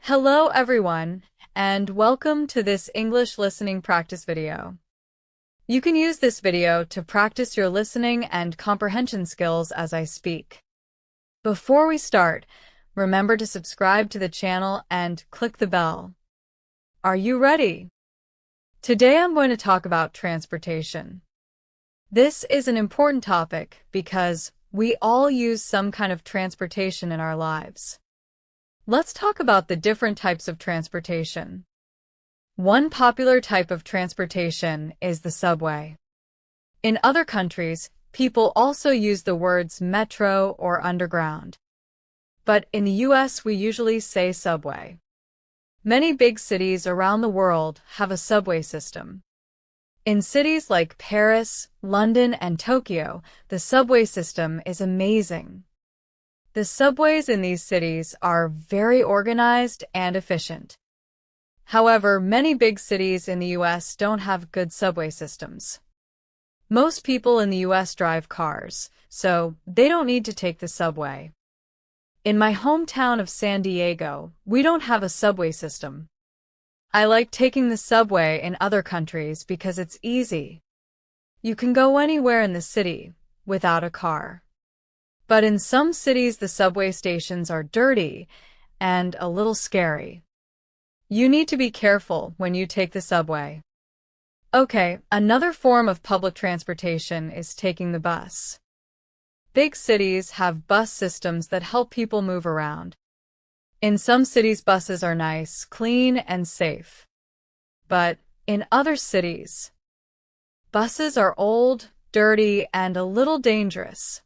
Hello everyone, and welcome to this English listening practice video. You can use this video to practice your listening and comprehension skills as I speak. Before we start, remember to subscribe to the channel and click the bell. Are you ready? Today I'm going to talk about transportation. This is an important topic because we all use some kind of transportation in our lives. Let's talk about the different types of transportation. One popular type of transportation is the subway. In other countries, people also use the words metro or underground. But in the US, we usually say subway. Many big cities around the world have a subway system. In cities like Paris, London, and Tokyo, the subway system is amazing. The subways in these cities are very organized and efficient. However, many big cities in the US don't have good subway systems. Most people in the US drive cars, so they don't need to take the subway. In my hometown of San Diego, we don't have a subway system. I like taking the subway in other countries because it's easy. You can go anywhere in the city without a car. But in some cities, the subway stations are dirty and a little scary. You need to be careful when you take the subway. Okay, another form of public transportation is taking the bus. Big cities have bus systems that help people move around. In some cities, buses are nice, clean, and safe. But in other cities, buses are old, dirty, and a little dangerous.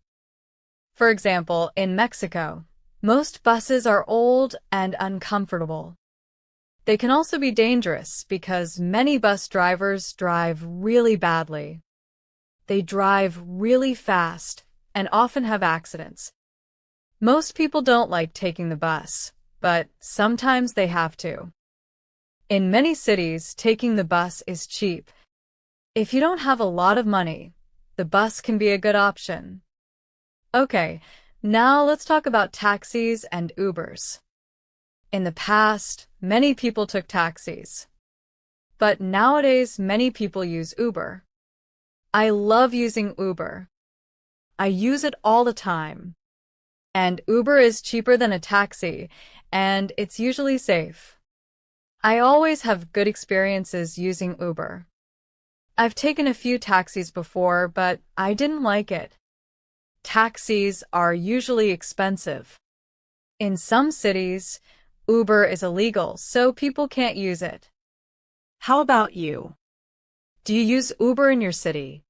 For example, in Mexico, most buses are old and uncomfortable. They can also be dangerous because many bus drivers drive really badly. They drive really fast and often have accidents. Most people don't like taking the bus, but sometimes they have to. In many cities, taking the bus is cheap. If you don't have a lot of money, the bus can be a good option. Okay, now let's talk about taxis and Ubers. In the past, many people took taxis. But nowadays, many people use Uber. I love using Uber. I use it all the time. And Uber is cheaper than a taxi, and it's usually safe. I always have good experiences using Uber. I've taken a few taxis before, but I didn't like it. Taxis are usually expensive. In some cities, Uber is illegal, so people can't use it. How about you? Do you use Uber in your city?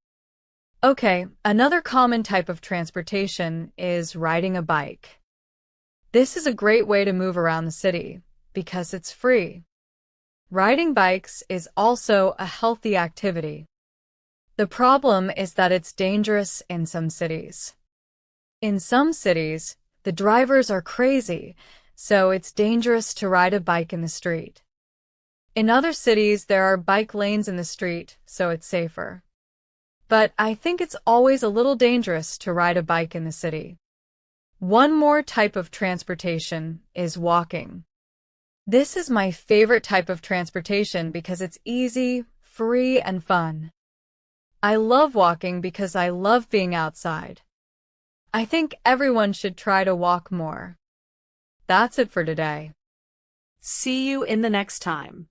Okay, another common type of transportation is riding a bike. This is a great way to move around the city because it's free. Riding bikes is also a healthy activity. The problem is that it's dangerous in some cities. In some cities, the drivers are crazy, so it's dangerous to ride a bike in the street. In other cities, there are bike lanes in the street, so it's safer. But I think it's always a little dangerous to ride a bike in the city. One more type of transportation is walking. This is my favorite type of transportation because it's easy, free, and fun. I love walking because I love being outside. I think everyone should try to walk more. That's it for today. See you in the next time.